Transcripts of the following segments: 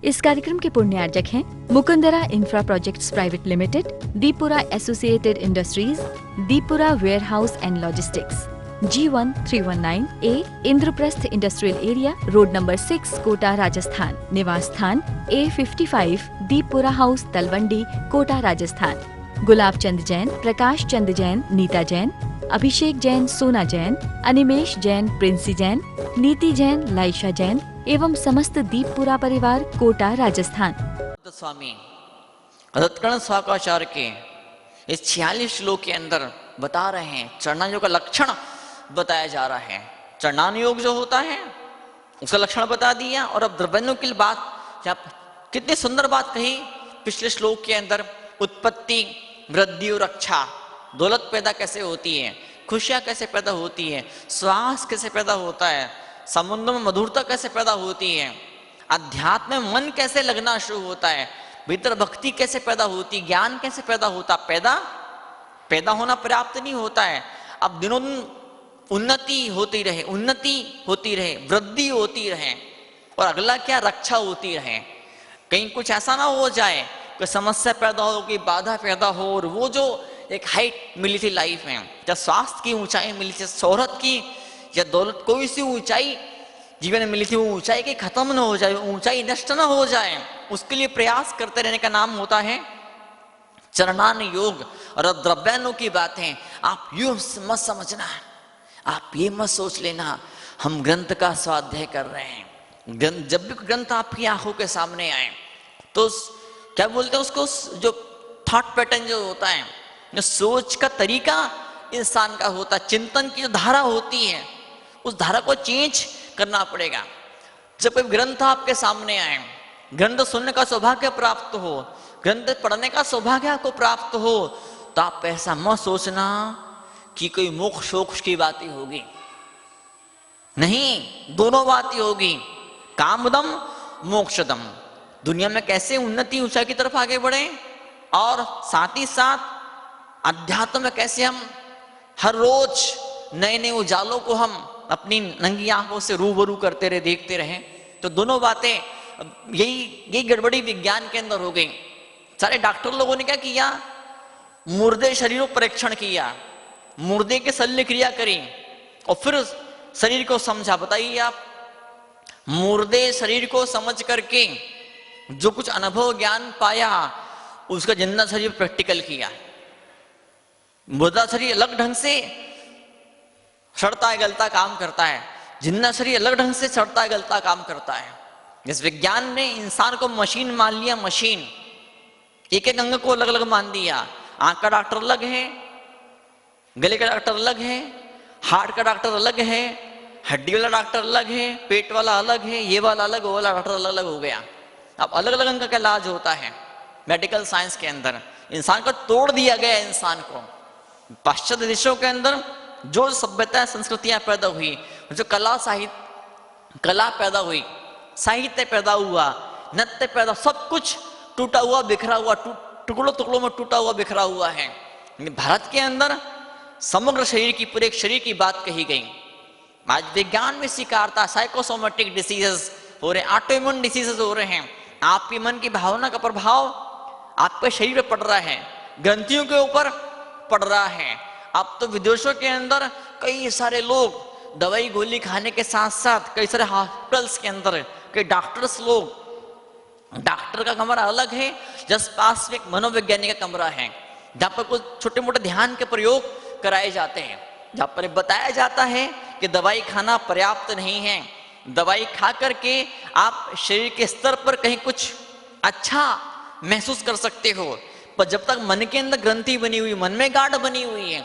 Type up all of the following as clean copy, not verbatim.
इस कार्यक्रम के पुण्यार्जक हैं Mukundra infra projects private limited, Deepura associated industries, Deepura warehouse and logistics, G1 319A, Indraprastha industrial area, road number 6, Kota, Rajasthan. निवास स्थान A55, दीपुरा हाउस, तलवंडी, कोटा, राजस्थान। गुलाब चंद जैन, प्रकाश चंद जैन, नीता जैन, अभिषेक जैन, सोना जैन, अनिमेश जैन, प्रिंसी जैन, नीति जैन, लाइशा जैन एवं समस्त दीपपुरा परिवार, कोटा, राजस्थान। स्वामी रत्कर्ण स्वाकाचार्य के इस 46 श्लोक के अंदर बता रहे हैं, चरणायोग का लक्षण बताया जा रहा है। चरणानुयोग जो होता है उसका लक्षण बता दिया, और अब द्रव्यानुयोग की बात, कितनी सुंदर बात कही पिछले श्लोक के अंदर। उत्पत्ति, वृद्धि और रक्षा, दौलत पैदा कैसे होती है, खुशियां कैसे पैदा होती है, श्वास कैसे पैदा होता है, समुद्र में मधुरता कैसे पैदा होती है, अध्यात्म में मन कैसे लगना शुरू होता है, भीतर भक्ति कैसे पैदा होती, ज्ञान कैसे पैदा होता। पैदा होना पर्याप्त नहीं होता है, अब दिनों दिन उन्नति होती रहे, वृद्धि होती रहे, और अगला क्या, रक्षा होती रहे। कहीं कुछ ऐसा ना हो जाए, कोई समस्या पैदा हो, कोई बाधा पैदा हो, और वो जो एक हाइट मिली थी लाइफ में, या स्वास्थ्य की ऊंचाई मिली थी, शोहरत की या दौलत, कोई सी ऊंचाई जीवन में मिली थी, वो ऊंचाई की खत्म ना हो जाए, ऊंचाई नष्ट ना हो जाए, उसके लिए प्रयास करते रहने का नाम होता है चरणानुयोग। और अब द्रव्यानुयोग की बातें आप यूं मत समझना, आप ये मत सोच लेना हम ग्रंथ का स्वाध्याय कर रहे हैं। जब भी ग्रंथ आपकी आंखों के सामने आए तो क्या बोलते हैं उसको, जो थॉट पैटर्न जो होता है, जो सोच का तरीका इंसान का होता है, चिंतन की जो धारा होती है, उस धारा को चेंज करना पड़ेगा। जब कोई ग्रंथ आपके सामने आए, ग्रंथ सुनने का सौभाग्य प्राप्त हो, ग्रंथ पढ़ने का सौभाग्य आपको प्राप्त हो, तो आप ऐसा मत सोचना कि कोई मोक्ष शोक्ष की बात ही होगी। नहीं, दोनों बात ही होगी, कामदम मोक्षदम। दुनिया में कैसे उन्नति ऊंचाई की तरफ आगे बढ़े, और साथ ही साथ अध्यात्म में कैसे हम हर रोज नए नए उजालों को हम अपनी नंगी आंखों से रूबरू करते रहे, देखते रहे। तो दोनों बातें, यही गड़बड़ी विज्ञान के अंदर हो गई। सारे डॉक्टर लोगों ने क्या किया, मुर्दे शरीरों परीक्षण किया, मुर्दे के शल्य क्रिया करी, और फिर शरीर को समझा। बताइए आप, मुर्दे शरीर को समझ करके जो कुछ अनुभव ज्ञान पाया, उसका जिंदा शरीर प्रैक्टिकल किया। मुर्दा शरीर अलग ढंग से सड़ता है गलता काम करता है, जिंदा शरीर अलग ढंग से सड़ता है गलता काम करता है। इस विज्ञान ने इंसान को मशीन मान लिया, मशीन, एक एक अंग को अलग अलग मान दिया। आंख का डॉक्टर अलग है, गले का डॉक्टर अलग है, हार्ट का डॉक्टर अलग है, हड्डी वाला डॉक्टर अलग है, पेट वाला अलग है, ये वाला अलग, वो वाला डॉक्टर अलग अलग हो गया। अब अलग अलग अंग का इलाज होता है मेडिकल साइंस के अंदर। इंसान को तोड़ दिया गया, इंसान को। पाश्चात्य देशों के अंदर जो सभ्यता संस्कृतियां पैदा हुई, जो कला पैदा हुई, साहित्य पैदा हुआ, नृत्य पैदा, सब कुछ टूटा हुआ बिखरा हुआ, टुकड़ों टुकड़ों में टूटा हुआ बिखरा हुआ है। भारत के अंदर समग्र शरीर की, पूरे शरीर की बात कही गई। आज विज्ञान में स्वीकारता, साइकोसोमेटिक डिसीजेस हो रहे हैं, ऑटोइम्यून डिसीजेस हो रहे हैं। आपके मन की भावना का प्रभाव आपके शरीर पर पड़ रहा है, ग्रंथियों के ऊपर पड़ रहा है। अब तो विदेशों के अंदर कई सारे लोग दवाई गोली खाने के साथ साथ, कई सारे हॉस्पिटल्स के अंदर कई डॉक्टर्स लोग, डॉक्टर का कमरा अलग है, जस्ट पास में एक मनोवैज्ञानिक का कमरा है, जहाँ पर कुछ छोटे मोटे ध्यान के प्रयोग कराए जाते हैं, जहाँ पर बताया जाता है कि दवाई खाना पर्याप्त नहीं है। दवाई खा करके आप शरीर के स्तर पर कहीं कुछ अच्छा महसूस कर सकते हो, पर जब तक मन के अंदर ग्रंथि बनी हुई, मन में गांठ बनी हुई है,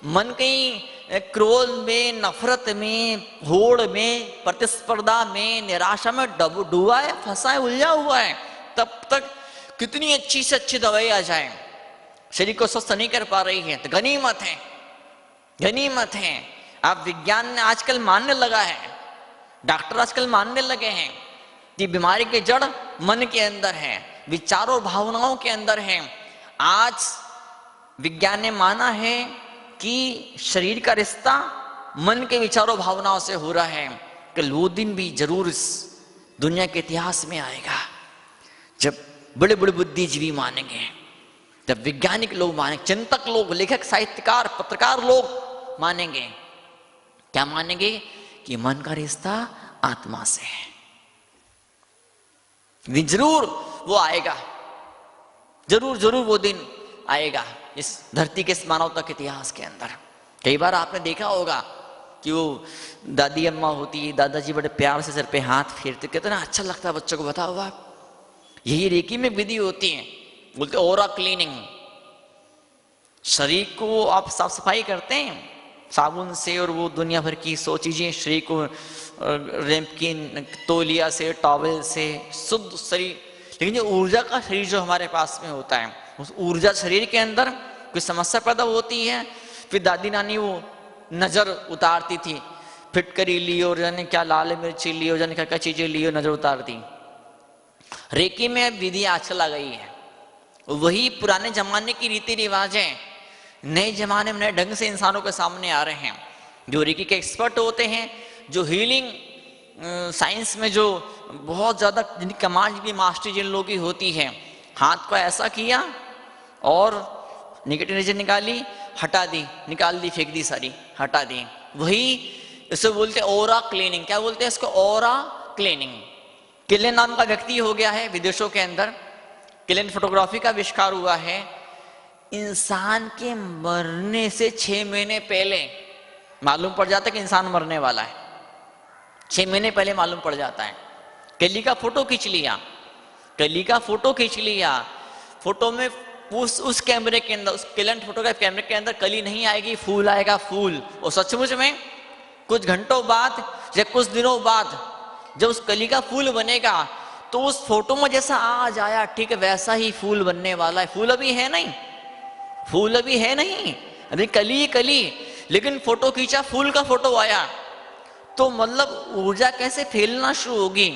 मन कहीं क्रोध में, नफरत में, होड़ में, प्रतिस्पर्धा में, निराशा में डूबा है, फंसा है, उलझा हुआ है, तब तक कितनी अच्छी से अच्छी दवाई आ जाए, शरीर को स्वस्थ नहीं कर पा रही है, तो गनीमत है, गनीमत है। आप विज्ञान ने आजकल मानने लगा है, डॉक्टर आजकल मानने लगे हैं कि बीमारी की जड़ मन के अंदर है, विचारों और भावनाओं के अंदर है। आज विज्ञान ने माना है कि शरीर का रिश्ता मन के विचारों भावनाओं से हो रहा है, कि वो दिन भी जरूर इस दुनिया के इतिहास में आएगा जब बड़े बड़े बुद्धिजीवी मानेंगे, जब वैज्ञानिक लोग मानेंगे, चिंतक लोग, लेखक, साहित्यकार, पत्रकार लोग मानेंगे, क्या मानेंगे? कि मन का रिश्ता आत्मा से है। जरूर वो आएगा, जरूर जरूर वो दिन आएगा इस धरती के, इस मानवता के इतिहास के अंदर। कई बार आपने देखा होगा कि वो दादी अम्मा होती है, दादाजी बड़े प्यार से सिर पे हाथ फेरते, कितना अच्छा लगता है बच्चों को। बताओ आप, यही रेकी में विधि होती है, बोलते ओरा क्लीनिंग। शरीर को आप साफ सफाई करते हैं साबुन से, और वो दुनिया भर की 100 चीजें शरीर को, रैंपकिन, तौलिया से, टॉवेल से शुद्ध शरीर। लेकिन जो ऊर्जा का शरीर जो हमारे पास में होता है, उस ऊर्जा शरीर के अंदर कोई समस्या पैदा होती है। फिर दादी नानी वो नजर उतारती थी, फिटकरी ली और जाने क्या लाल मिर्ची ली और जाने क्या क्या चीजें ली और नजर उतारती। रेकी में विधि आजकल आ गई है, वही पुराने जमाने की रीति रिवाज है, नए जमाने में नए ढंग से इंसानों के सामने आ रहे हैं। जो रेकी के एक्सपर्ट होते हैं, जो हीलिंग साइंस में जो बहुत ज्यादा जिनकी कमांड की मास्टरी जिन लोगों की होती है, हाथ को ऐसा किया और नेगेटिव एनर्जी निकाली, हटा दी, निकाल दी, फेंक दी, सारी हटा दी। वही इसे बोलते हैं ओरा क्लीनिंग। क्या बोलते हैं इसको? ओरा क्लीनिंग। किलेन नाम का व्यक्ति हो गया है विदेशों के अंदर, किलेन फोटोग्राफी का आविष्कार हुआ है। इंसान के मरने से 6 महीने पहले मालूम पड़ जाता है कि इंसान मरने वाला है। 6 महीने पहले मालूम पड़ जाता है। कली का फोटो खींच लिया, कली का फोटो खींच लिया, फोटो में उस कैमरे के अंदर, उस किलन फोटो के कैमरे के अंदर कली नहीं आएगी, फूल आएगा, फूल। और सचमुच में कुछ घंटों बाद या कुछ दिनों बाद जब उस कली का फूल बनेगा, तो उस फोटो में जैसा आज आया ठीक है वैसा ही फूल बनने वाला है। फूल अभी है नहीं, फूल अभी है नहीं, अभी कली ही कली, लेकिन फोटो खींचा, फूल का फोटो आया। तो मतलब ऊर्जा कैसे फैलना शुरू होगी,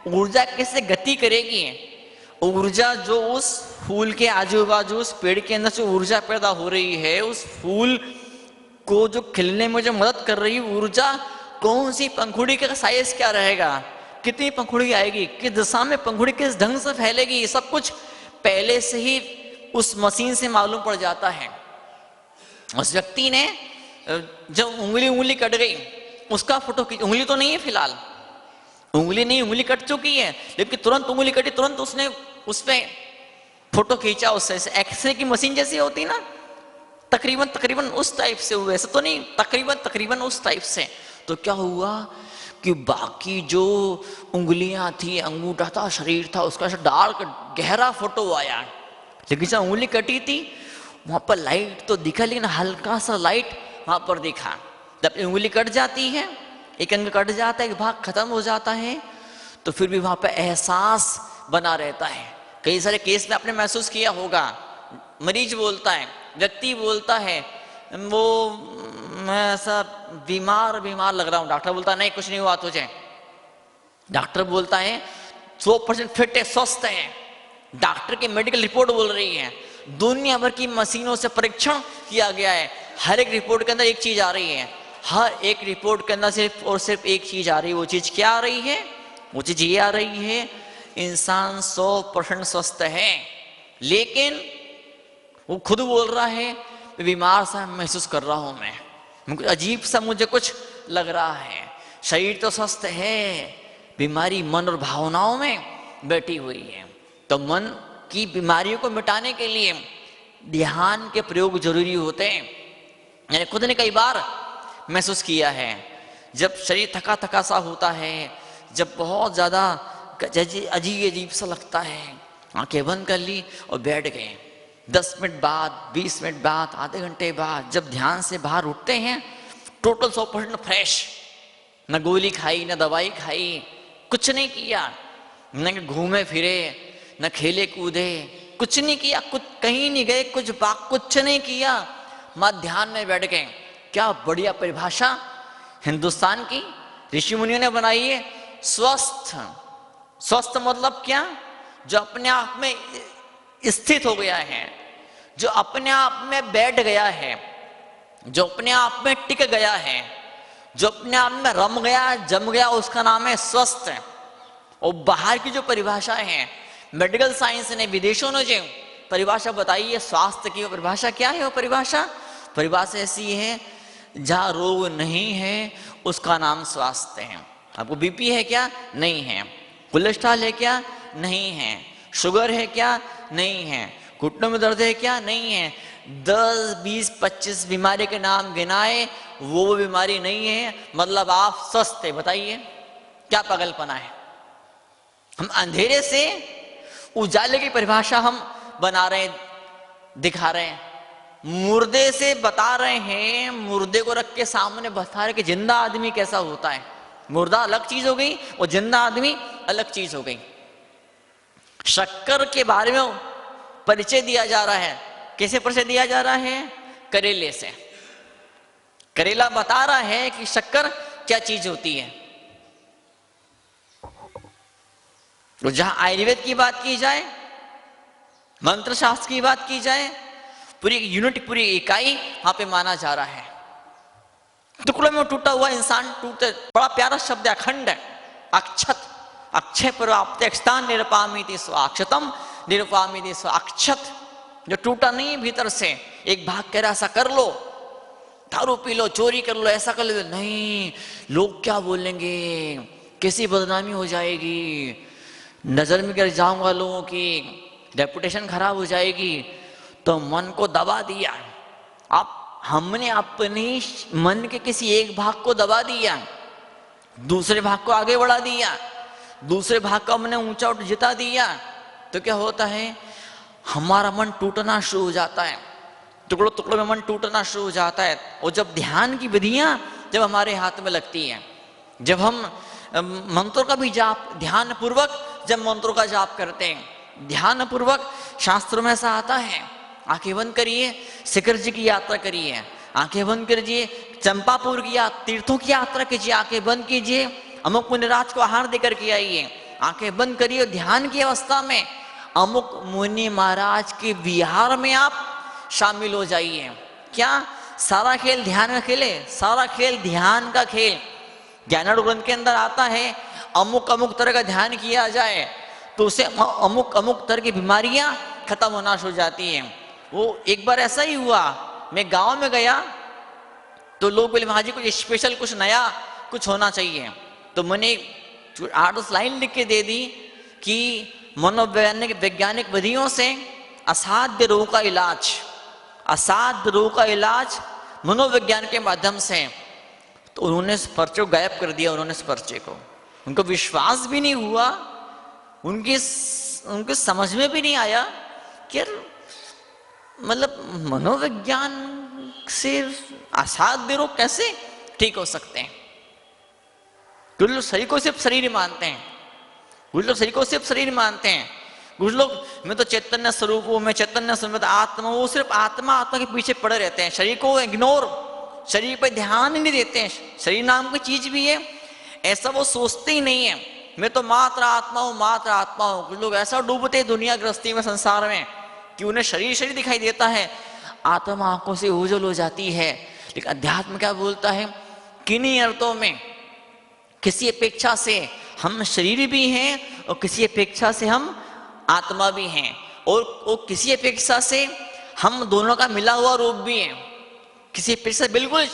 ऊर्जा कैसे गति करेगी। ऊर्जा जो उस फूल के आजू बाजू, उस पेड़ के अंदर से ऊर्जा पैदा हो रही है, उस फूल को जो खिलने में जो मदद कर रही है ऊर्जा, कौन सी पंखुड़ी का साइज क्या रहेगा, कितनी पंखुड़ी आएगी, किस दिशा में पंखुड़ी किस ढंग से फैलेगी, ये सब कुछ पहले से ही उस मशीन से मालूम पड़ जाता है। उस व्यक्ति ने जब उंगली कट गई, उसका फोटो खींच, उंगली तो नहीं है फिलहाल, उंगली नहीं, उंगली कट चुकी है, लेकिन तुरंत उंगली कटी, तुरंत उसने उस पे फोटो खींचा। उससे एक्सरे की मशीन जैसी होती ना, तकरीबन उस टाइप से हुआ, ऐसा तो नहीं, तकरीबन उस टाइप से। तो क्या हुआ कि बाकी जो उंगलियां थी, अंगूठा था, शरीर था, उसका डार्क गहरा फोटो आया। लेकिन जब उंगली कटी थी वहां पर लाइट तो दिखा, लेकिन हल्का सा लाइट वहां पर दिखा। जब उंगली कट जाती है, एक अंग कट जाता है, एक भाग खत्म हो जाता है, तो फिर भी वहां पर एहसास बना रहता है। कई सारे केस में आपने महसूस किया होगा, मरीज बोलता है, व्यक्ति बोलता है, वो मैं ऐसा बीमार लग रहा हूं, डॉक्टर बोलता है नहीं कुछ नहीं हुआ तुझे, डॉक्टर बोलता है 100% फिट है, स्वस्थ है, डॉक्टर की मेडिकल रिपोर्ट बोल रही है, दुनिया भर की मशीनों से परीक्षण किया गया है, हर एक रिपोर्ट के अंदर एक चीज आ रही है, हर एक रिपोर्ट के अंदर सिर्फ और सिर्फ एक चीज आ रही है। वो चीज क्या आ रही है? वो चीज ये आ रही है, इंसान 100% स्वस्थ है। लेकिन वो खुद बोल रहा है बीमार सा महसूस कर रहा हूं मैं, अजीब सा मुझे कुछ लग रहा है। शरीर तो स्वस्थ है, बीमारी मन और भावनाओं में बैठी हुई है। तो मन की बीमारियों को मिटाने के लिए ध्यान के प्रयोग जरूरी होते हैं। मैंने खुद ने कई बार महसूस किया है, जब शरीर थका थका सा होता है, जब बहुत ज्यादा अजीब सा लगता है, आंखें बंद कर ली और बैठ गए। 10 मिनट बाद, 20 मिनट बाद, आधे घंटे बाद जब ध्यान से बाहर उठते हैं, टोटल 100% फ्रेश, न गोली खाई, न दवाई खाई, कुछ नहीं किया, न घूमे फिरे, न खेले कूदे, कुछ नहीं किया, कुछ कहीं नहीं गए, कुछ नहीं किया, मां ध्यान में बैठ गए। क्या बढ़िया परिभाषा हिंदुस्तान की ऋषि मुनियों ने बनाई है। स्वस्थ मतलब क्या? जो अपने आप में स्थित हो गया है, जो अपने आप में बैठ गया है, जो अपने आप में टिक गया है, जो अपने आप में रम गया, जम गया, उसका नाम है स्वस्थ। और बाहर की जो परिभाषा है, मेडिकल साइंस ने, विदेशों ने जो परिभाषा बताई है स्वास्थ्य की, वो परिभाषा क्या है? वो परिभाषा ऐसी है, जहां रोग नहीं है उसका नाम स्वास्थ्य है। आपको बीपी है क्या? नहीं है। कोलेस्ट्रॉल है क्या? नहीं है। शुगर है क्या? नहीं है। घुटनों में दर्द है क्या? नहीं है। 10, 20, 25 बीमारी के नाम गिनाए, वो बीमारी नहीं है, मतलब आप स्वस्थ है। बताइए क्या पागलपना है? हम अंधेरे से उजाले की परिभाषा हम बना रहे हैं, दिखा रहे हैं। मुर्दे से बता रहे हैं, मुर्दे को रख के सामने बता रहे कि जिंदा आदमी कैसा होता है। मुर्दा अलग चीज हो गई और जिंदा आदमी अलग चीज हो गई। शक्कर के बारे में परिचय दिया जा रहा है। कैसे परिचय दिया जा रहा है? करेले से। करेला बता रहा है कि शक्कर क्या चीज होती है। तो जहां आयुर्वेद की बात की जाए, मंत्र शास्त्र की बात की जाए, पूरी यूनिट, पूरी इकाई वहां पे माना जा रहा है। टुकड़ों में टूटा हुआ इंसान टूटे, बड़ा प्यारा शब्द है, अखंड है, अक्षत, अक्षय प्राप्त स्थान निरपामिति स्वाक्षतम निरपामिति स्वाक्षत, जो टूटा नहीं भीतर से। एक भाग कह रहा ऐसा कर लो, दारू पी लो, चोरी कर लो, ऐसा कर लो, नहीं, लोग क्या बोलेंगे, कैसी बदनामी हो जाएगी, नजर में गिर जाऊंगा, लोगों की रेपुटेशन खराब हो जाएगी। तो मन को दबा दिया। हमने अपने मन के किसी एक भाग को दबा दिया, दूसरे भाग को आगे बढ़ा दिया, दूसरे भाग को हमने ऊंचा उठ जिता दिया, तो क्या होता है? हमारा मन टूटना शुरू हो जाता है। टुकड़ों टुकड़ों में मन टूटना शुरू हो जाता है। और जब ध्यान की विधियां जब हमारे हाथ में लगती हैं, जब हम मंत्रों का भी जाप ध्यान पूर्वक जब मंत्रों का जाप करते हैं, ध्यान पूर्वक, शास्त्रों में ऐसा आता है, आंखें बंद करिए, शिखर जी की यात्रा करिए, आंखें बंद करिए, चंपापुर की तीर्थों की यात्रा कीजिए, आंखें बंद कीजिए, अमुक मुनिराज को आहार देकर के आइए, आंखें बंद करिए, ध्यान की अवस्था में अमुक मुनि महाराज के विहार में आप शामिल हो जाइए। क्या सारा खेल ध्यान का खेल है? सारा खेल ध्यान का खेल। ज्ञानार्णव ग्रंथ के अंदर आता है, अमुक अमुक तरह का ध्यान किया जाए तो उसे अमुक अमुक तरह की बीमारियां खत्म होना शुरू हो जाती हैं। वो एक बार ऐसा ही हुआ, मैं गांव में गया तो लोग बोले महाजी कुछ स्पेशल, कुछ नया, कुछ होना चाहिए। तो मैंने 8-10 लाइन लिख के दे दी कि वैज्ञानिक विधियों से असाध्य रोग का इलाज, असाध्य रोग का इलाज मनोविज्ञान के माध्यम से। तो उन्होंने इस पर्चे को गायब कर दिया। उन्होंने इस पर्चे को, उनको विश्वास भी नहीं हुआ, उनके समझ में भी नहीं आया कि मतलब मनोविज्ञान से असाध्य रोग कैसे ठीक हो सकते हैं। कुछ लोग शरीर को सिर्फ शरीर मानते हैं, कुछ लोग शरीर को सिर्फ शरीर मानते हैं, कुछ लोग मैं तो चैतन्य स्वरूप हूं, मैं चैतन्य स्वरूप आत्मा, वो सिर्फ आत्मा के पीछे पड़े रहते हैं, शरीर को इग्नोर, शरीर पर ध्यान ही नहीं देते हैं। शरीर नाम की चीज भी है ऐसा वो सोचते ही नहीं है, मैं तो मात्र आत्मा हूं, मात्र आत्मा हूं। कुछ लोग ऐसा डूबते दुनिया गृहस्थी में, संसार में, कि उन्हें शरीर शरीर दिखाई देता है, आत्मा आंखों से ओझल हो जाती है। लेकिन अध्यात्म क्या बोलता है? किन्हीं अर्थों में किसी अपेक्षा से हम शरीर भी हैं और किसी अपेक्षा से हम आत्मा भी हैं, और किसी अपेक्षा से हम दोनों का मिला हुआ रूप भी है। किसी अपेक्षा से बिल्कुल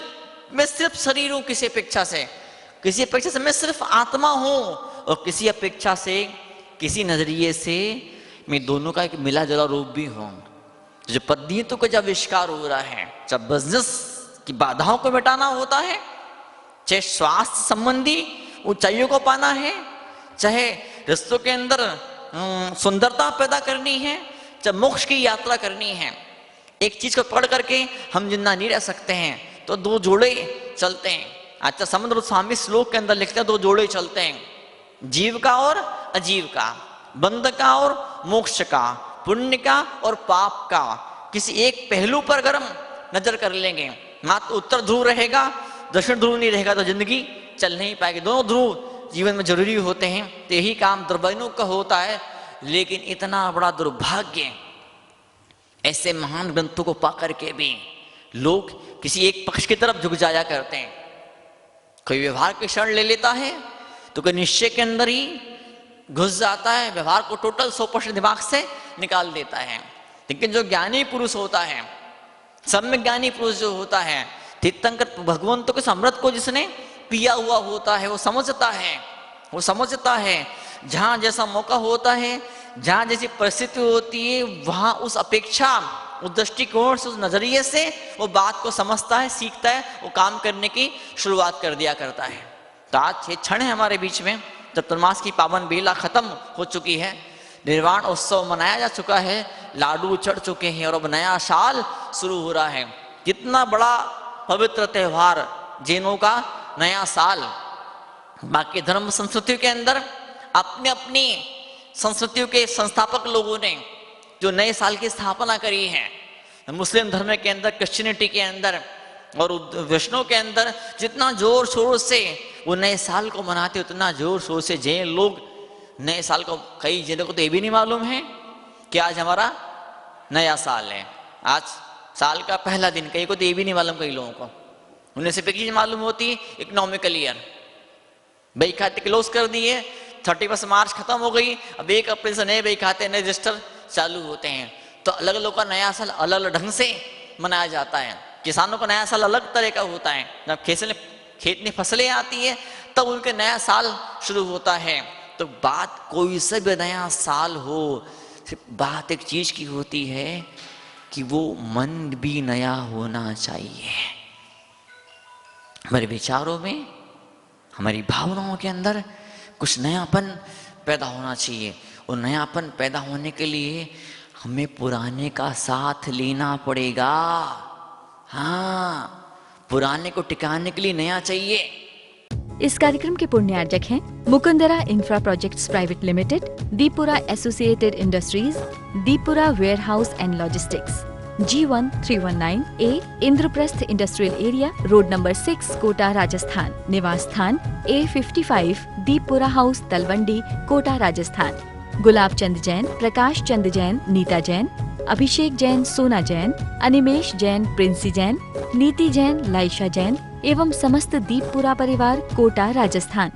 मैं सिर्फ शरीर हूं, किसी अपेक्षा से मैं सिर्फ आत्मा हूं, और किसी अपेक्षा से, किसी नजरिए से मैं दोनों का एक मिला जुला रूप भी हूं। जो पद्धतियों का जब आविष्कार हो रहा है, जब बिजनेस की बाधाओं को मिटाना होता है, चाहे स्वास्थ्य संबंधी ऊंचाइयों को पाना है, चाहे रिश्तों के अंदर सुंदरता पैदा करनी है, चाहे मोक्ष की यात्रा करनी है, एक चीज को पकड़ करके हम जिंदा नहीं रह सकते हैं। तो दो जोड़े चलते हैं। अच्छा, समुद्र स्वामी श्लोक के अंदर लिखते हैं, दो जोड़े चलते हैं, जीव का और अजीव का, बंध का और मोक्ष का, पुण्य का और पाप का। किसी एक पहलू पर अगर हम नजर कर लेंगे, मात्र उत्तर ध्रुव रहेगा, दक्षिण ध्रुव नहीं रहेगा, तो जिंदगी चल नहीं पाएगी। दोनों ध्रुव जीवन में जरूरी होते हैं, तो यही काम दुर्भाग्यों का होता है। लेकिन इतना बड़ा दुर्भाग्य, ऐसे महान ग्रंथों को पा करके भी लोग किसी एक पक्ष की तरफ झुक जाया करते हैं। कोई व्यवहार की शरण ले लेता है, तो कोई निश्चय के अंदर ही घुस जाता है, व्यवहार को टोटल 100% दिमाग से निकाल देता है। लेकिन जो ज्ञानी पुरुष होता है, सम्यक ज्ञानी पुरुष जो होता है, तीर्थंकर भगवंतों के अमृत को जिसने पिया हुआ होता है, वो समझता है जहां जैसा मौका होता है, जहां जैसी परिस्थिति होती है, वहां उस अपेक्षा, उस दृष्टिकोण से, उस नजरिए से वो बात को समझता है, सीखता है, वो काम करने की शुरुआत कर दिया करता है। तो आज ये क्षण है हमारे बीच में, चतुर्मास की पावन बेला खत्म हो चुकी है, निर्वाण उत्सव मनाया जा चुका है, लाडू चढ़ चुके हैं और अब नया साल शुरू हो रहा है। कितना बड़ा पवित्र त्योहार जैनों का नया साल। बाकी धर्म संस्कृतियों के अंदर अपने अपनी संस्कृतियों के संस्थापक लोगों ने जो नए साल की स्थापना करी है, मुस्लिम धर्म के अंदर, क्रिश्चियनिटी के अंदर और वैष्णव के अंदर जितना जोर शोर से वो नए साल को मनाते, उतना जोर शोर से जैन लोग नए साल को, कई जैनों को तो ये भी नहीं मालूम है कि आज हमारा नया साल है, आज साल का पहला दिन, कई को तो ये भी नहीं मालूम, कई लोगों को। उन्हें सिर्फ एक चीज मालूम होती है, इकोनॉमिकल ईयर, बही खाते क्लोज कर दिए, 31 मार्च खत्म हो गई, अब 1 अप्रैल से नए बही खाते, नए रजिस्टर चालू होते हैं। तो अलग अलग का नया साल अलग अलग ढंग से मनाया जाता है। किसानों का नया साल अलग तरह का होता है, जब खेत में फसलें आती है तब उनके नया साल शुरू होता है। तो बात कोई सा भी नया साल हो, सिर्फ बात एक चीज की होती है कि वो मन भी नया होना चाहिए, हमारे विचारों में, हमारी भावनाओं के अंदर कुछ नयापन पैदा होना चाहिए। और नयापन पैदा होने के लिए हमें पुराने का साथ लेना पड़ेगा। हाँ, पुराने को टिकाने के लिए नया चाहिए। इस कार्यक्रम के पुण्यार्जक हैं Mukundra infra projects private limited, Deepura associated industries, Deepura warehouse and logistics, G1 319A, Indraprastha industrial area, road number 6, Kota, Rajasthan. निवास स्थान A55, दीपुरा हाउस, तलवंडी, कोटा, राजस्थान। गुलाब चंद जैन, प्रकाश चंद जैन, नीता जैन, अभिषेक जैन, सोना जैन, अनिमेश जैन, प्रिंसी जैन, नीति जैन, लाइशा जैन एवं समस्त दीपपुरा परिवार, कोटा, राजस्थान।